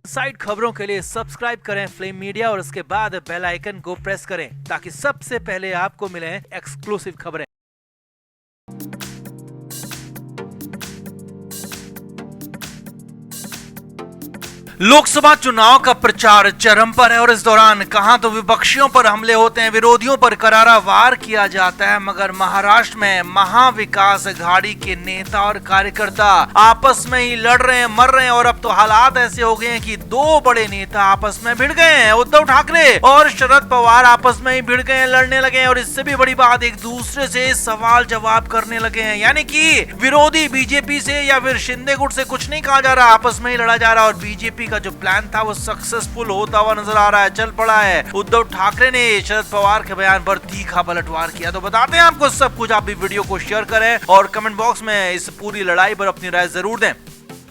Side खबरों के लिए सब्सक्राइब करें फ्लेम मीडिया और उसके बाद बेल आइकन को प्रेस करें ताकि सबसे पहले आपको मिले एक्सक्लूसिव खबरें। लोकसभा चुनाव का प्रचार चरम पर है और इस दौरान कहां तो विपक्षियों पर हमले होते हैं, विरोधियों पर करारा वार किया जाता है, मगर महाराष्ट्र में महाविकास अघाड़ी के नेता और कार्यकर्ता आपस में ही लड़ रहे हैं, मर रहे हैं और अब तो हालात ऐसे हो गए हैं कि दो बड़े नेता आपस में भिड़ गए हैं। उद्धव ठाकरे और शरद पवार आपस में ही भिड़ गए हैं, लड़ने लगे हैं और इससे भी बड़ी बात एक दूसरे से सवाल जवाब करने लगे हैं। यानी कि विरोधी बीजेपी से या फिर शिंदे गुट से कुछ नहीं कहा जा रहा, आपस में ही लड़ा जा रहा और बीजेपी का जो प्लान था वो सक्सेसफुल होता हुआ नजर आ रहा है, चल पड़ा है। उद्धव ठाकरे ने शरद पवार के बयान पर तीखा पलटवार किया। तो बताते हैं आपको सब कुछ, आप भी वीडियो को शेयर करें और कमेंट बॉक्स में इस पूरी लड़ाई पर अपनी राय जरूर दें।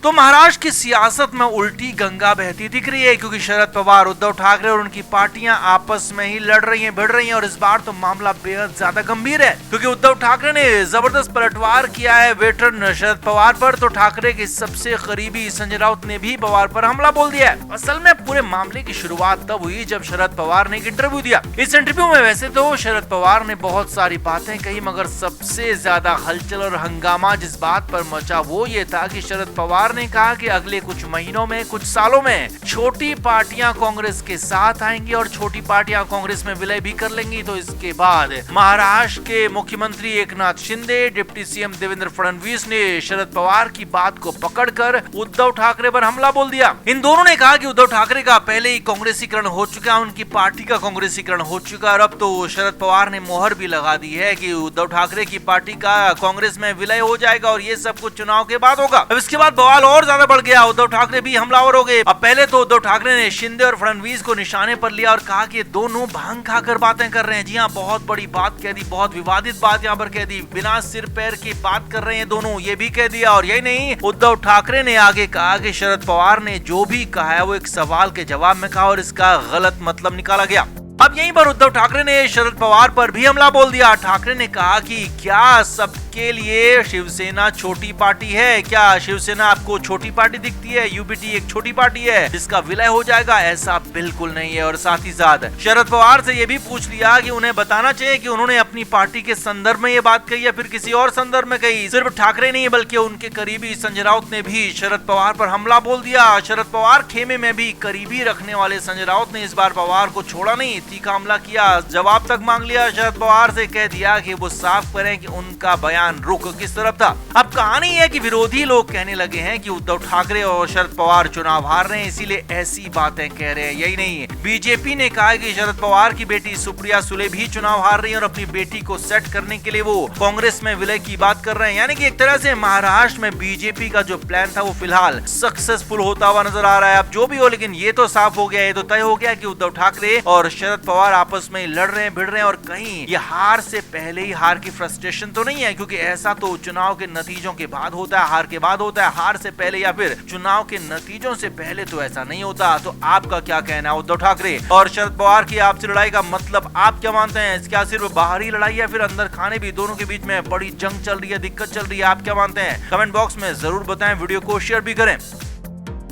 तो महाराष्ट्र की सियासत में उल्टी गंगा बहती दिख रही है क्योंकि शरद पवार, उद्धव ठाकरे और उनकी पार्टियां आपस में ही लड़ रही हैं, भिड़ रही हैं और इस बार तो मामला बेहद ज्यादा गंभीर है क्योंकि उद्धव ठाकरे ने जबरदस्त पलटवार किया है वेटरन शरद पवार पर। तो ठाकरे के सबसे करीबी संजय राउत ने भी पवार पर हमला बोल दिया है। असल में पूरे मामले की शुरुआत तब हुई जब शरद पवार ने एक इंटरव्यू दिया। इस इंटरव्यू में वैसे तो शरद पवार ने बहुत सारी बातें कही, मगर सबसे ज्यादा हलचल और हंगामा जिस बात पर मचा वो ये था कि शरद पवार ने कहा कि अगले कुछ महीनों में, कुछ सालों में छोटी पार्टियां कांग्रेस के साथ आएंगी और छोटी पार्टियां कांग्रेस में विलय भी कर लेंगी। तो इसके बाद महाराष्ट्र के मुख्यमंत्री एकनाथ शिंदे, डिप्टी सीएम देवेंद्र फडणवीस ने शरद पवार की बात को पकड़कर उद्धव ठाकरे पर हमला बोल दिया। इन दोनों ने कहा कि उद्धव ठाकरे का पहले ही कांग्रेसीकरण हो चुका है, उनकी पार्टी का कांग्रेसीकरण हो चुका है और अब तो शरद पवार ने मोहर भी लगा दी है कि उद्धव ठाकरे की पार्टी का कांग्रेस में विलय हो जाएगा और ये सब कुछ चुनाव के बाद होगा। अब इसके बाद बवाल और ज्यादा बढ़ गया, उद्धव ठाकरे भी हमलावर हो गए। अब पहले तो उद्धव ठाकरे ने शिंदे और फडणवीस को निशाने पर लिया और कहा कि दोनों भांग खाकर बातें कर रहे हैं। जी हाँ, बहुत बड़ी बात कह दी, बहुत विवादित बात यहाँ पर कह दी, बिना सिर पैर की बात कर रहे हैं दोनों, ये भी कह दिया। और यही नहीं, उद्धव ठाकरे ने आगे कहा कि शरद पवार ने जो भी कहा है वो एक सवाल के जवाब में कहा और इसका गलत मतलब निकाला गया। अब यहीं पर उद्धव ठाकरे ने शरद पवार पर भी हमला बोल दिया। ठाकरे ने कहा कि क्या सबके लिए शिवसेना छोटी पार्टी है? क्या शिवसेना आपको छोटी पार्टी दिखती है? यूबीटी एक छोटी पार्टी है जिसका विलय हो जाएगा? ऐसा बिल्कुल नहीं है। और साथ ही साथ शरद पवार से ये भी पूछ लिया कि उन्हें बताना चाहिए कि उन्होंने अपनी पार्टी के संदर्भ में ये बात कही या फिर किसी और संदर्भ में कही। सिर्फ ठाकरे नहीं बल्कि उनके करीबी संजय राउत ने भी शरद पवार पर हमला बोल दिया। शरद पवार खेमे में भी करीबी रखने वाले संजय राउत ने इस बार पवार को छोड़ा नहीं, तीखा हमला किया, जवाब तक मांग लिया। शरद पवार से कह दिया कि वो साफ करें कि उनका बयान रुख किस तरफ था। अब कहानी है कि विरोधी लोग कहने लगे हैं कि उद्धव ठाकरे और शरद पवार चुनाव हार रहे हैं इसीलिए ऐसी बातें कह रहे हैं। यही नहीं, बीजेपी ने कहा कि शरद पवार की बेटी सुप्रिया सुले भी चुनाव हार रही है और अपनी बेटी को सेट करने के लिए वो कांग्रेस में विलय की बात कर रहे हैं। यानी कि एक तरह से महाराष्ट्र में बीजेपी का जो प्लान था वो फिलहाल सक्सेसफुल होता हुआ नजर आ रहा है। अब जो भी हो, लेकिन ये तो साफ हो गया, ये तो तय हो गया कि उद्धव ठाकरे और शरद पवार आपस में लड़ रहे हैं, भिड़ रहे हैं और कहीं ये हार से पहले ही हार की फ्रस्ट्रेशन तो नहीं है क्योंकि ऐसा तो चुनाव के नतीजों के बाद होता है, हार के बाद होता है। हार से पहले या फिर चुनाव के नतीजों से पहले तो ऐसा नहीं होता। तो आपका क्या कहना है? उद्धव ठाकरे और शरद पवार की आपसी लड़ाई का मतलब आप क्या मानते हैं? क्या सिर्फ बाहरी लड़ाई या फिर अंदर खाने भी, दोनों के बीच में बड़ी जंग चल रही है, दिक्कत चल रही है? आप क्या मानते हैं? कमेंट बॉक्स में जरूर बताएं, वीडियो को शेयर भी करें।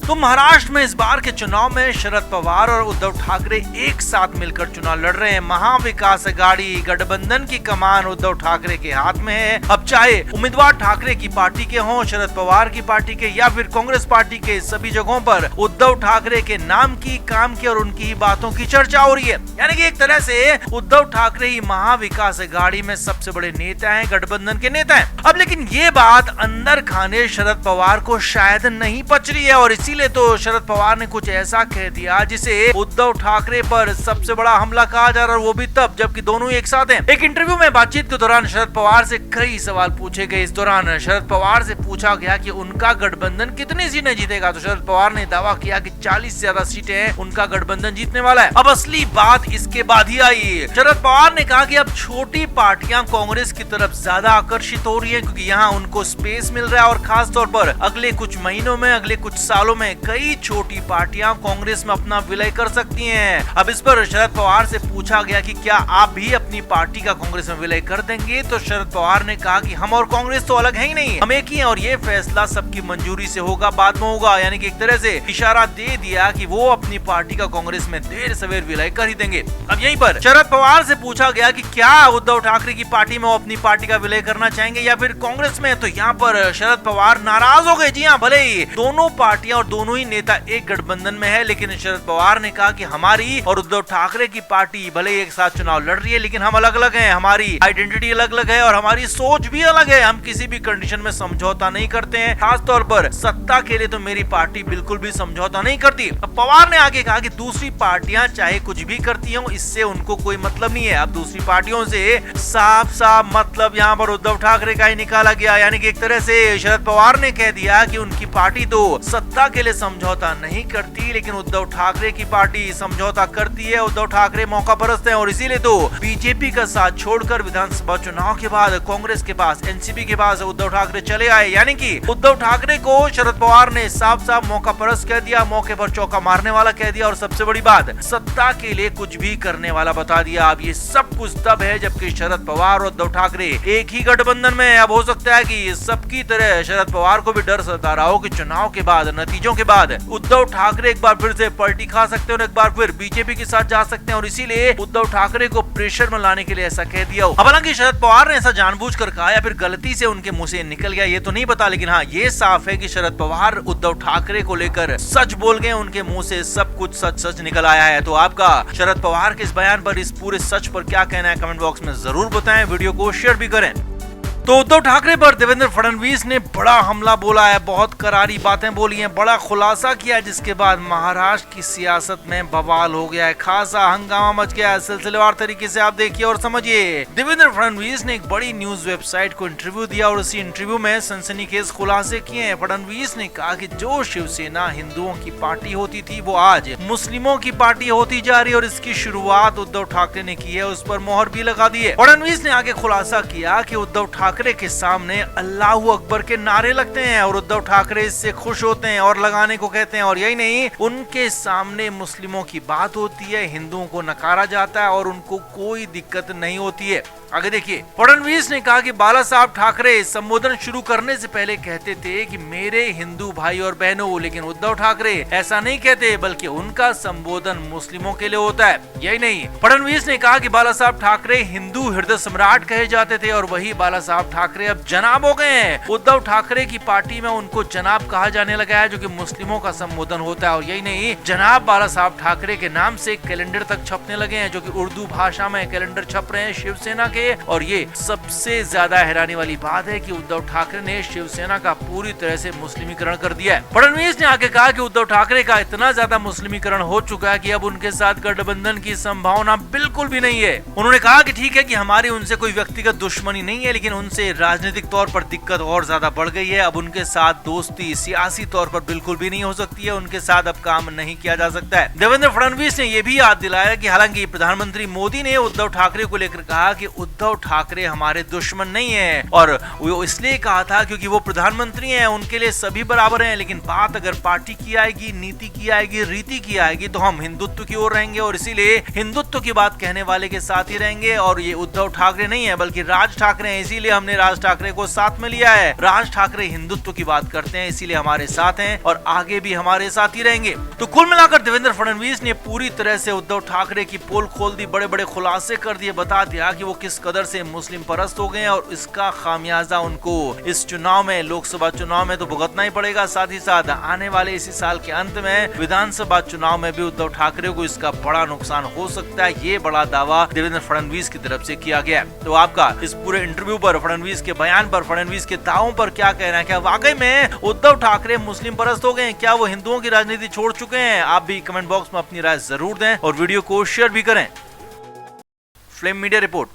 तो महाराष्ट्र में इस बार के चुनाव में शरद पवार और उद्धव ठाकरे एक साथ मिलकर चुनाव लड़ रहे हैं। महाविकास अघाड़ी गठबंधन की कमान उद्धव ठाकरे के हाथ में है। अब चाहे उम्मीदवार ठाकरे की पार्टी के हों, शरद पवार की पार्टी के या फिर कांग्रेस पार्टी के, सभी जगहों पर उद्धव ठाकरे के नाम की, काम की और उनकी ही बातों की चर्चा हो रही है। यानी कि एक तरह से उद्धव ठाकरे ही महाविकास अघाड़ी में सबसे बड़े नेता हैं, गठबंधन के नेता हैं। अब लेकिन ये बात अंदर खाने शरद पवार को शायद नहीं पच रही है और इसीलिए तो शरद पवार ने कुछ ऐसा कह दिया जिसे उद्धव ठाकरे पर सबसे बड़ा हमला कहा जा रहा है, वो भी तब जबकि दोनों एक साथ हैं। एक इंटरव्यू में बातचीत के दौरान शरद पवार से कई सवाल पूछे गए। इस दौरान शरद पवार से पूछा गया कि उनका गठबंधन कितनी सीटें जीतेगा। तो शरद पवार ने दावा किया कि 40 से ज्यादा सीटें उनका गठबंधन जीतने वाला है। अब असली बात इसके बाद ही आई। शरद पवार ने कहा कि अब छोटी पार्टियां कांग्रेस की तरफ ज्यादा आकर्षित हो रही है क्योंकि यहाँ उनको स्पेस मिल रहा है और खास तौर पर अगले कुछ महीनों में, अगले कुछ सालों में कई छोटी पार्टियां कांग्रेस में अपना विलय कर सकती हैं। अब इस पर शरद पवार से पूछा गया कि क्या आप भी अपनी अपनी पार्टी का कांग्रेस में विलय कर देंगे, तो शरद पवार ने कहा कि हम और कांग्रेस तो अलग है ही नहीं, हम एक ही हैं और ये फैसला सबकी मंजूरी से होगा, बाद में होगा। यानी कि एक तरह से इशारा दे दिया कि वो अपनी पार्टी का कांग्रेस में देर सवेर विलय कर ही देंगे। अब यहीं पर शरद पवार से पूछा गया कि क्या उद्धव ठाकरे की पार्टी में वो अपनी पार्टी का विलय करना चाहेंगे या फिर कांग्रेस में, तो यहाँ पर शरद पवार नाराज हो गए। जी हाँ, भले ही दोनों पार्टियां और दोनों ही नेता एक गठबंधन में है, लेकिन शरद पवार ने कहा कि हमारी और उद्धव ठाकरे की पार्टी भले ही एक साथ चुनाव लड़ रही है, लेकिन हम अलग अलग हैं, हमारी आइडेंटिटी अलग अलग है और हमारी सोच भी अलग है। हम किसी भी कंडीशन में समझौता नहीं करते हैं, खासतौर पर सत्ता के लिए तो मेरी पार्टी बिल्कुल भी समझौता नहीं करती। अब पवार ने आगे कहा कि दूसरी पार्टियां चाहे कुछ भी करती हों, इससे उनको कोई मतलब नहीं है। अब दूसरी पार्टियों से साफ साफ मतलब यहाँ पर उद्धव ठाकरे का ही निकाला गया। यानी कि एक तरह से शरद पवार ने कह दिया कि उनकी पार्टी तो सत्ता के लिए समझौता नहीं करती, लेकिन उद्धव ठाकरे की पार्टी समझौता करती है। उद्धव ठाकरे मौका परस्त हैं और इसीलिए तो बीजेपी का साथ छोड़कर विधानसभा चुनाव के बाद कांग्रेस के पास, एनसीपी के पास उद्धव ठाकरे चले आए। यानी कि उद्धव ठाकरे को शरद पवार ने साफ साफ मौका परस्त कह दिया, मौके पर चौका मारने वाला कह दिया और सबसे बड़ी बात, सत्ता के लिए कुछ भी करने वाला बता दिया। अब ये सब कुछ तब है जबकि शरद पवार और उद्धव ठाकरे एक ही गठबंधन में है। अब हो सकता है कि सबकी तरह शरद पवार को भी डर सता रहा हो कि चुनाव के बाद, नतीजों के बाद उद्धव ठाकरे एक बार फिर से पलटी खा सकते हैं और एक बार फिर बीजेपी के साथ जा सकते हैं और इसीलिए उद्धव ठाकरे को प्रेशर में लाने के लिए ऐसा कह दिया। हालांकि शरद पवार ने ऐसा जानबूझकर कहा या फिर गलती से उनके मुंह से निकल गया ये तो नहीं पता, लेकिन हाँ ये साफ है कि शरद पवार उद्धव ठाकरे को लेकर सच बोल गए, उनके मुंह से सब कुछ सच सच निकल आया है। तो आपका शरद पवार के इस बयान पर, इस पूरे सच पर क्या कहना है, कमेंट बॉक्स में जरूर बताएं, वीडियो को शेयर भी करें। तो उद्धव ठाकरे पर देवेंद्र फडणवीस ने बड़ा हमला बोला है, बहुत करारी बातें बोली हैं, बड़ा खुलासा किया, जिसके बाद महाराष्ट्र की सियासत में बवाल हो गया है, खासा हंगामा मच गया है। सिलसिलेवार तरीके से आप देखिए और समझिए। देवेंद्र फडणवीस ने एक बड़ी न्यूज वेबसाइट को इंटरव्यू दिया और उसी इंटरव्यू में सनसनीखेज खुलासे किए हैं। फडणवीस ने कहा कि जो शिवसेना हिंदुओं की पार्टी होती थी वो आज मुस्लिमों की पार्टी होती जा रही है और इसकी शुरुआत उद्धव ठाकरे ने की है, उस पर मोहर भी लगा दी है। फडणवीस ने आगे खुलासा किया कि उद्धव ठाकरे के सामने अल्लाहू अकबर के नारे लगते हैं और उद्धव ठाकरे इससे खुश होते हैं और लगाने को कहते हैं, और यही नहीं, उनके सामने मुस्लिमों की बात होती है, हिंदुओं को नकारा जाता है और उनको कोई दिक्कत नहीं होती है। आगे देखिए, फडणवीस ने कहा कि बाला साहब ठाकरे संबोधन शुरू करने से पहले कहते थे कि मेरे हिंदू भाई और बहनों, लेकिन उद्धव ठाकरे ऐसा नहीं कहते, बल्कि उनका संबोधन मुस्लिमों के लिए होता है। यही नहीं, फडणवीस ने कहा कि बाला साहब ठाकरे हिंदू हृदय सम्राट कहे जाते थे और वही बाला साहब ठाकरे अब जनाब हो गए हैं। उद्धव ठाकरे की पार्टी में उनको जनाब कहा जाने लगा है, जो कि मुस्लिमों का संबोधन होता है। और यही नहीं, जनाब बाला साहब ठाकरे के नाम से कैलेंडर तक छपने लगे हैं, जो कि उर्दू भाषा में कैलेंडर छप रहे हैं शिवसेना के। और ये सबसे ज्यादा हैरानी वाली बात है कि उद्धव ठाकरे ने शिवसेना का पूरी तरह से मुस्लिमीकरण कर दिया है। फडणवीस ने आगे कहा कि उद्धव ठाकरे का इतना ज्यादा मुस्लिमीकरण हो चुका है कि अब उनके साथ गठबंधन की संभावना बिल्कुल भी नहीं है। उन्होंने कहा कि ठीक है कि हमारी उनसे कोई व्यक्तिगत दुश्मनी नहीं है, लेकिन उनसे राजनीतिक तौर पर दिक्कत और ज्यादा बढ़ गई है। अब उनके साथ दोस्ती सियासी तौर पर बिल्कुल भी नहीं हो सकती है, उनके साथ अब काम नहीं किया जा सकता है। देवेंद्र फडणवीस ने यह भी याद दिलाया कि हालांकि प्रधानमंत्री मोदी ने उद्धव ठाकरे को लेकर कहा कि उद्धव ठाकरे हमारे दुश्मन नहीं है, और वो इसलिए कहा था क्योंकि वो प्रधानमंत्री हैं, उनके लिए सभी बराबर हैं, लेकिन बात अगर पार्टी की आएगी, नीति की आएगी, रीति की आएगी तो हम हिंदुत्व की ओर रहेंगे और इसीलिए हिंदुत्व की बात कहने वाले के साथ ही रहेंगे। और ये उद्धव ठाकरे नहीं है बल्कि राज ठाकरे हैं, इसीलिए हमने राज ठाकरे को साथ में लिया है। राज ठाकरे हिंदुत्व की बात करते हैं, इसीलिए हमारे साथ हैं और आगे भी हमारे साथ ही रहेंगे। तो कुल मिलाकर देवेंद्र फडणवीस ने पूरी तरह से उद्धव ठाकरे की पोल खोल दी, बड़े बड़े खुलासे कर दिए, बता दिया कि वो किस कदर से मुस्लिम परस्त हो गए और इसका खामियाजा उनको इस चुनाव में, लोकसभा चुनाव में तो भुगतना ही पड़ेगा, साथ ही साथ आने वाले इसी साल के अंत में विधानसभा चुनाव में भी उद्धव ठाकरे को इसका बड़ा नुकसान हो सकता है। ये बड़ा दावा देवेंद्र फडणवीस की तरफ से किया गया। तो आपका इस पूरे इंटरव्यू पर, फडणवीस के बयान पर, फडणवीस के दावों पर क्या कहना है? क्या वाकई में उद्धव ठाकरे मुस्लिम परस्त हो गए? क्या वो हिंदुओं की राजनीति छोड़ चुके हैं? आप भी कमेंट बॉक्स में अपनी राय जरूर दें और वीडियो को शेयर भी करें। Flame media report.